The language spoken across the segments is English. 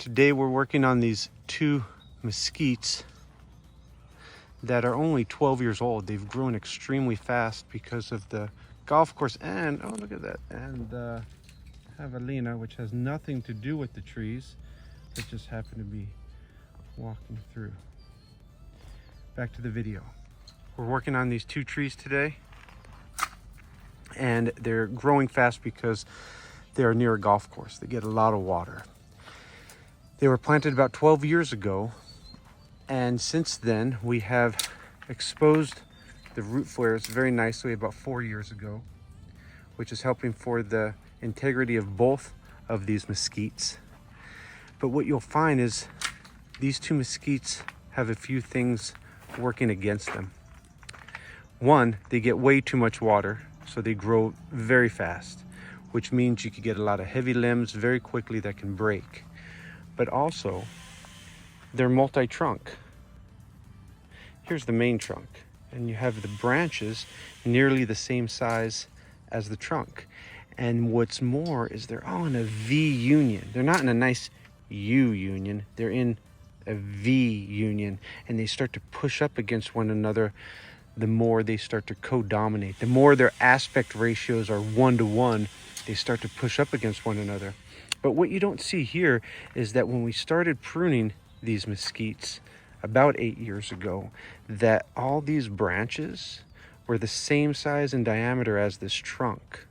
Today we're working on these two mesquites that are only 12 years old. They've grown extremely fast because of the golf course and, oh look at that, and the Javelina, which has nothing to do with the trees, that just happened to be walking through. Back to the video. We're working on these two trees today, and they're growing fast because they are near a golf course. They get a lot of water. They were planted about 12 years ago, and since then we have exposed the root flares very nicely about 4 years ago, which is helping for the integrity of both of these mesquites. But what you'll find is these two mesquites have a few things working against them. One, they get way too much water, so they grow very fast, which means you could get a lot of heavy limbs very quickly that can break. But also, they're multi-trunk. Here's the main trunk, and you have the branches nearly the same size as the trunk. And what's more is they're all in a V union. They're not in a nice U union, they're in a V union, and they start to push up against one another the more they start to co-dominate. The more their aspect ratios are 1-to-1, they start to push up against one another. But what you don't see here is that when we started pruning these mesquites about 8 years ago, that all these branches were the same size and diameter as this trunk.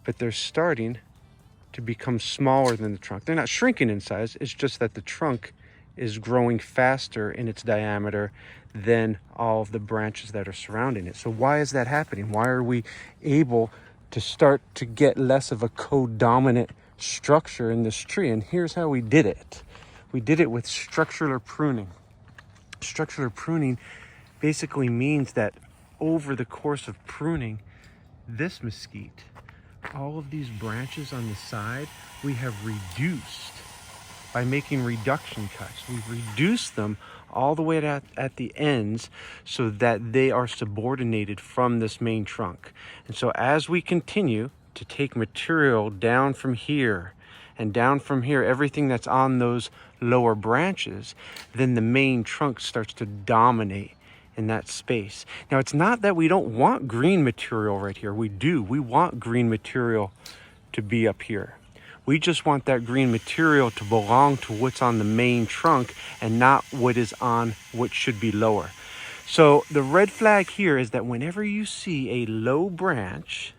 But they're starting to become smaller than the trunk. They're not shrinking in size, it's just that the trunk is growing faster in its diameter than all of the branches that are surrounding it. So why is that happening? Why are we able to start to get less of a co-dominant structure in this tree? And here's how we did it. We did it with structural pruning. Structural pruning basically means that over the course of pruning this mesquite, all of these branches on the side, we have reduced by making reduction cuts. We've reduced them all the way at the ends so that they are subordinated from this main trunk. And so as we continue to take material down from here and down from here, everything that's on those lower branches, then the main trunk starts to dominate in that space. Now, it's not that we don't want green material right here. We do. We want green material to be up here. We just want that green material to belong to what's on the main trunk and not what is on what should be lower. So the red flag here is that whenever you see a low branch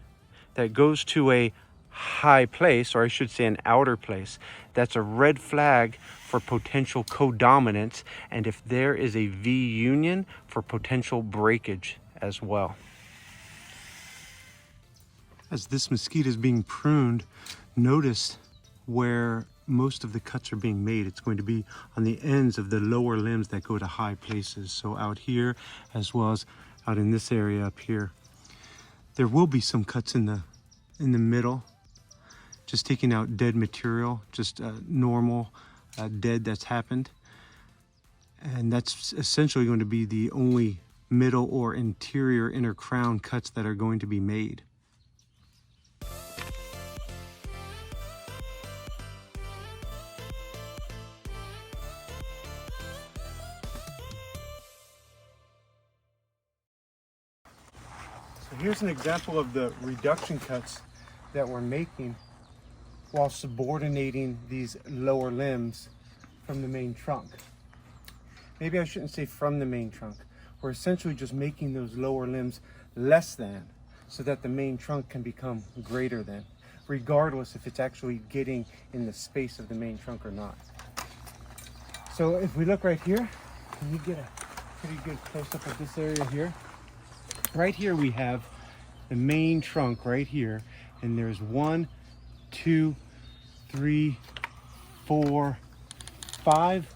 that goes to a high place, or I should say an outer place, that's a red flag for potential co-dominance, and if there is a V union, for potential breakage as well. As this mesquite is being pruned, notice where most of the cuts are being made. It's going to be on the ends of the lower limbs that go to high places. So out here, as well as out in this area up here. There will be some cuts in the middle, just taking out dead material, just normal dead that's happened. And that's essentially going to be the only middle or interior inner crown cuts that are going to be made. So here's an example of the reduction cuts that we're making while subordinating these lower limbs from the main trunk. Maybe I shouldn't say from the main trunk. We're essentially just making those lower limbs less than so that the main trunk can become greater than, regardless if it's actually getting in the space of the main trunk or not. So if we look right here, can you get a pretty good close-up of this area here? Right here we have the main trunk right here, and there's 1, 2, 3, 4, 5,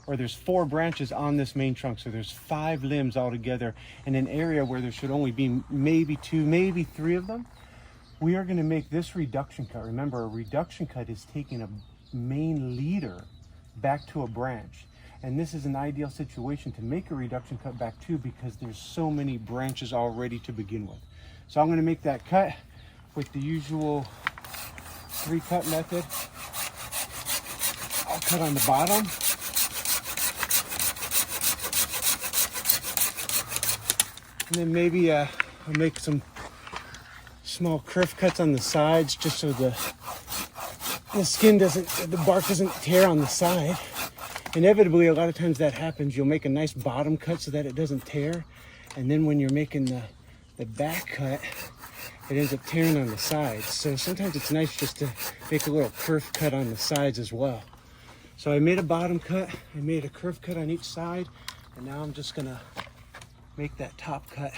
or there's 4 branches on this main trunk, so there's 5 limbs altogether in an area where there should only be maybe 2, maybe 3 of them. We are going to make this reduction cut. Remember, a reduction cut is taking a main leader back to a branch, and this is an ideal situation to make a reduction cut back to because there's so many branches already to begin with. So I'm going to make that cut with the usual 3-cut method. cut on the bottom. And then maybe I'll make some small kerf cuts on the sides just so the skin doesn't, the bark doesn't tear on the side. Inevitably, a lot of times that happens. You'll make a nice bottom cut so that it doesn't tear. And then when you're making the back cut, it ends up tearing on the sides. So sometimes it's nice just to make a little kerf cut on the sides as well. So I made a bottom cut, I made a kerf cut on each side, and now I'm just gonna make that top cut.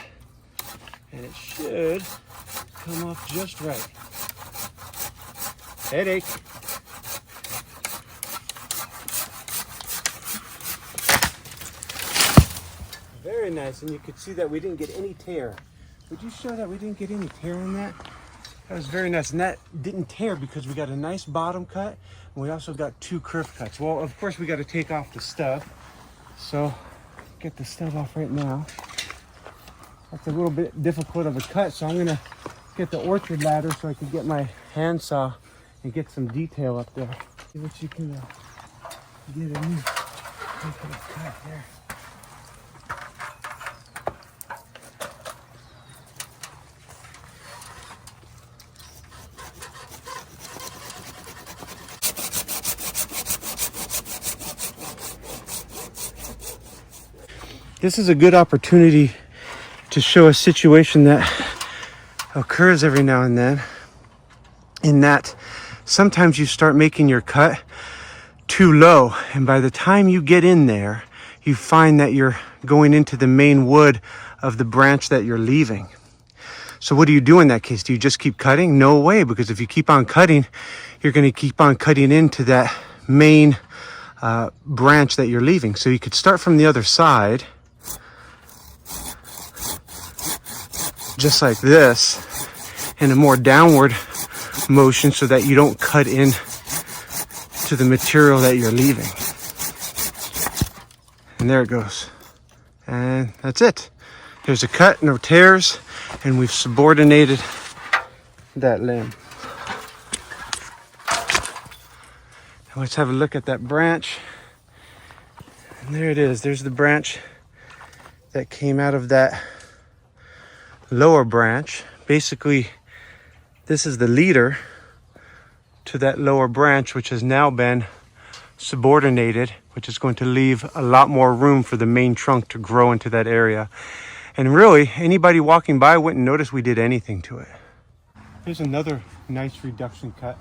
And it should come off just right. Headache. Very nice, and you could see that we didn't get any tear. Would you show that we didn't get any tear on that? That was very nice, and that didn't tear because we got a nice bottom cut, and we also got 2 kerf cuts. Well, of course, we got to take off the stub, so get the stub off right now. That's a little bit difficult of a cut, so I'm gonna get the orchard ladder so I can get my handsaw and get some detail up there. See what you can get a new cut there. This is a good opportunity to show a situation that occurs every now and then, in that sometimes you start making your cut too low, and by the time you get in there, you find that you're going into the main wood of the branch that you're leaving. So what do you do in that case? Do you just keep cutting? No way, because if you keep on cutting, you're going to keep on cutting into that main branch that you're leaving. So you could start from the other side, just like this, in a more downward motion so that you don't cut in to the material that you're leaving. And there it goes. And that's it. There's a cut, no tears, and we've subordinated that limb. Now let's have a look at that branch. And there it is. There's the branch that came out of that lower branch. Basically, this is the leader to that lower branch, which has now been subordinated, which is going to leave a lot more room for the main trunk to grow into that area. And really, anybody walking by wouldn't notice we did anything to it. Here's another nice reduction cut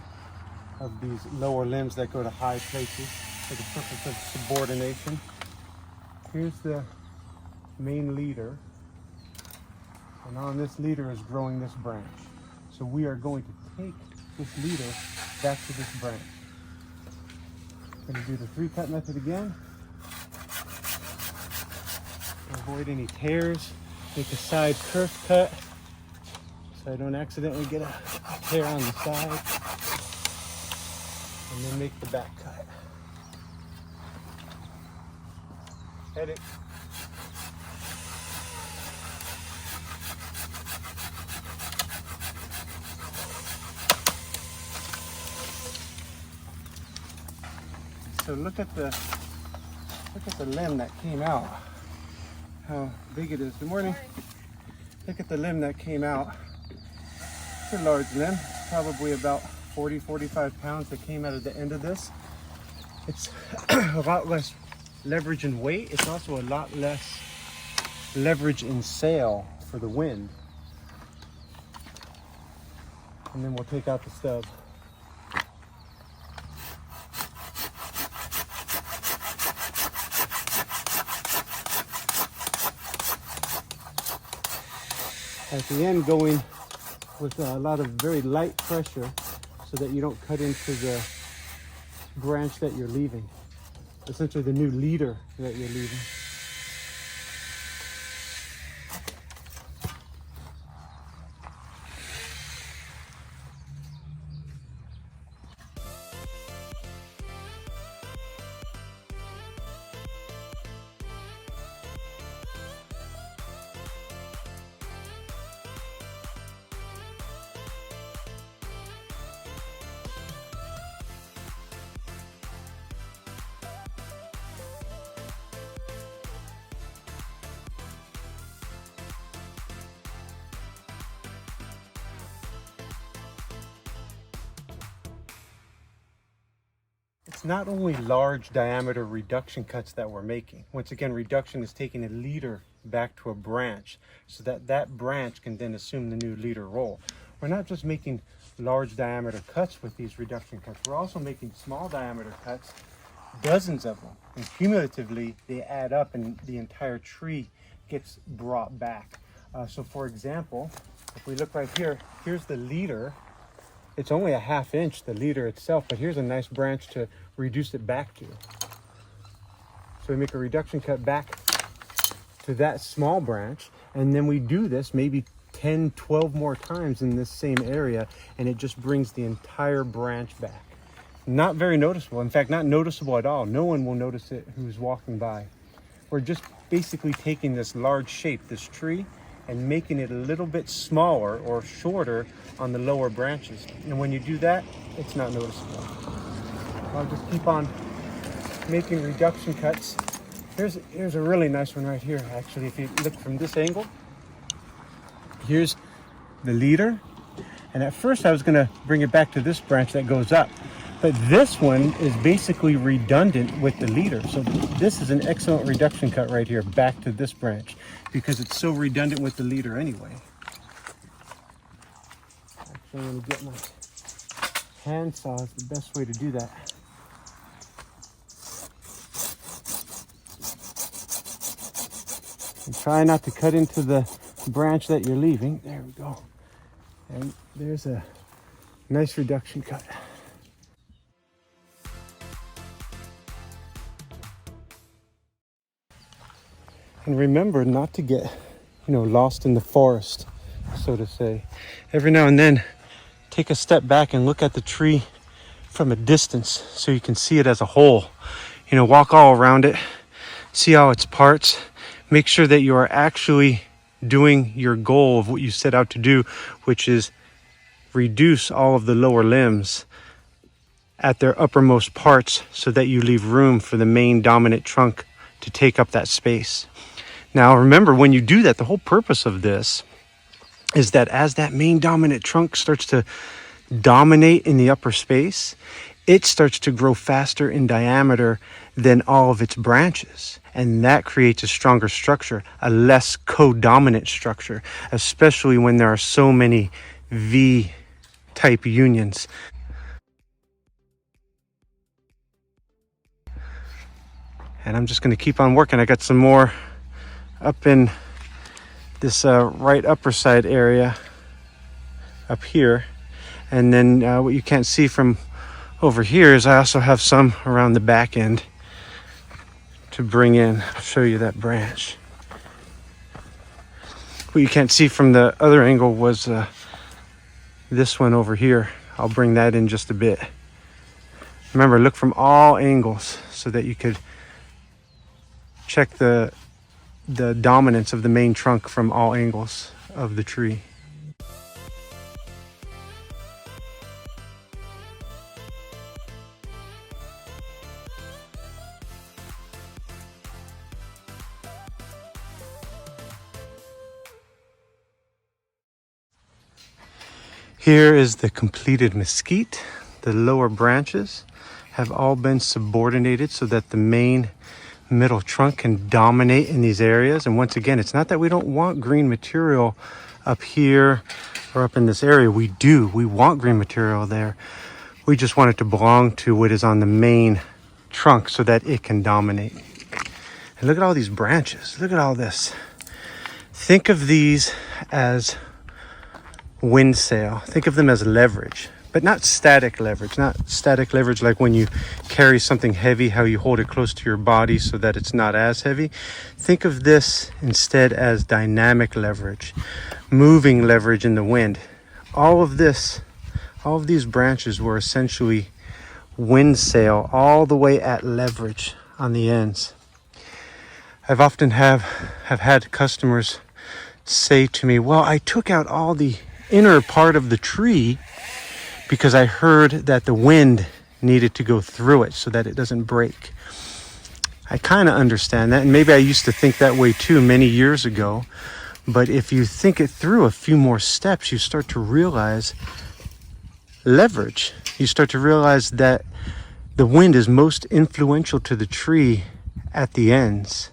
of these lower limbs that go to high places for the purpose of subordination. Here's the main leader. And on this leader is growing this branch. So we are going to take this leader back to this branch. Going to do the 3-cut method again. Avoid any tears. Make a side kerf cut so I don't accidentally get a tear on the side. And then make the back cut. Headache. So look at the limb that came out. How big it is. Good morning. Look at the limb that came out. It's a large limb, probably about 40, 45 pounds that came out of the end of this. It's a lot less leverage in weight. It's also a lot less leverage in sail for the wind. And then we'll take out the stub. At the end, going with a lot of very light pressure so that you don't cut into the branch that you're leaving. Essentially the new leader that you're leaving. it's not only large diameter reduction cuts that we're making. Once again, reduction is taking a leader back to a branch so that that branch can then assume the new leader role. We're not just making large diameter cuts with these reduction cuts, we're also making small diameter cuts, dozens of them, and cumulatively they add up and the entire tree gets brought back. So for example, if we look right here, here's the leader. It's only a 1/2 inch, the leader itself, but here's a nice branch to reduce it back to. So we make a reduction cut back to that small branch, and then we do this maybe 10, 12 more times in this same area, and it just brings the entire branch back. Not very noticeable. In fact, not noticeable at all. No one will notice it who's walking by. We're just basically taking this large shape, this tree, and making it a little bit smaller or shorter on the lower branches. And when you do that, it's not noticeable. I'll just keep on making reduction cuts. Here's a really nice one right here, actually. If you look from this angle, here's the leader. And at first I was gonna bring it back to this branch that goes up. But this one is basically redundant with the leader. So this is an excellent reduction cut right here back to this branch because it's so redundant with the leader anyway. Actually, I'm gonna get my hand saw is the best way to do that. And try not to cut into the branch that you're leaving. There we go. And there's a nice reduction cut. And remember not to get, lost in the forest, so to say. Every now and then, take a step back and look at the tree from a distance so you can see it as a whole. Walk all around it, see all its parts. Make sure that you are actually doing your goal of what you set out to do, which is reduce all of the lower limbs at their uppermost parts so that you leave room for the main dominant trunk to take up that space. Now, remember, when you do that, the whole purpose of this is that as that main dominant trunk starts to dominate in the upper space, it starts to grow faster in diameter than all of its branches. And that creates a stronger structure, a less co-dominant structure, especially when there are so many V-type unions. And I'm just going to keep on working. I got some more up in this right upper side area up here. And then what you can't see from over here is I also have some around the back end to bring in. I'll show you that branch. What you can't see from the other angle was this one over here. I'll bring that in just a bit. Remember, look from all angles so that you could check the dominance of the main trunk from all angles of the tree. Here is the completed mesquite. The lower branches have all been subordinated so that the main middle trunk can dominate in these areas. And once again, it's not that we don't want green material up here or up in this area. We do. We want green material there. We just want it to belong to what is on the main trunk so that it can dominate. And look at all these branches. Look at all this. Think of these as wind sail. Think of them as leverage, but not static leverage. Not static leverage like when you carry something heavy, how you hold it close to your body so that it's not as heavy. Think of this instead as dynamic leverage, moving leverage in the wind. All of these branches were essentially wind sail all the way at leverage on the ends. I've often have had customers say to me, well, I took out all the inner part of the tree because I heard that the wind needed to go through it so that it doesn't break. I kind of understand that, and maybe I used to think that way too many years ago, but if you think it through a few more steps, you start to realize leverage. You start to realize that the wind is most influential to the tree at the ends.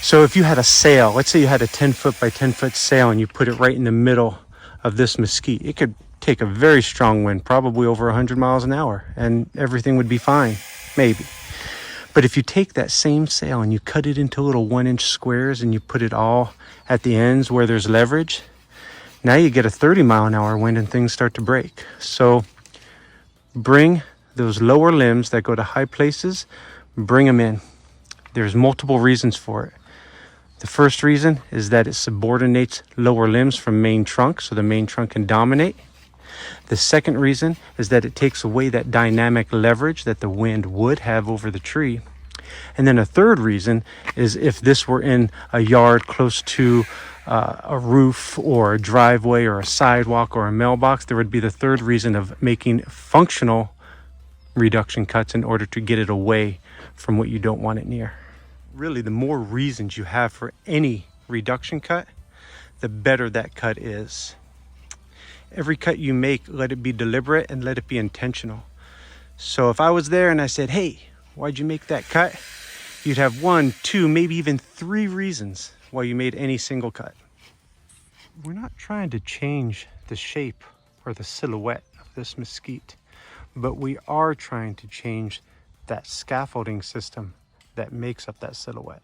So if you had a sail, let's say you had a 10 foot by 10 foot sail and you put it right in the middle of this mesquite, it could take a very strong wind, probably over 100 miles an hour, and everything would be fine, maybe. But if you take that same sail and you cut it into little 1-inch squares and you put it all at the ends where there's leverage, now you get a 30-mile-an-hour wind and things start to break. So bring those lower limbs that go to high places, bring them in. There's multiple reasons for it. The first reason is that it subordinates lower limbs from main trunk, so the main trunk can dominate. The second reason is that it takes away that dynamic leverage that the wind would have over the tree. And then a third reason is if this were in a yard close to a roof or a driveway or a sidewalk or a mailbox, there would be the third reason of making functional reduction cuts in order to get it away from what you don't want it near. Really, the more reasons you have for any reduction cut, the better that cut is. Every cut you make, let it be deliberate and let it be intentional. So if I was there and I said, hey, why'd you make that cut? You'd have 1, 2, maybe even 3 reasons why you made any single cut. We're not trying to change the shape or the silhouette of this mesquite, but we are trying to change that scaffolding system that makes up that silhouette.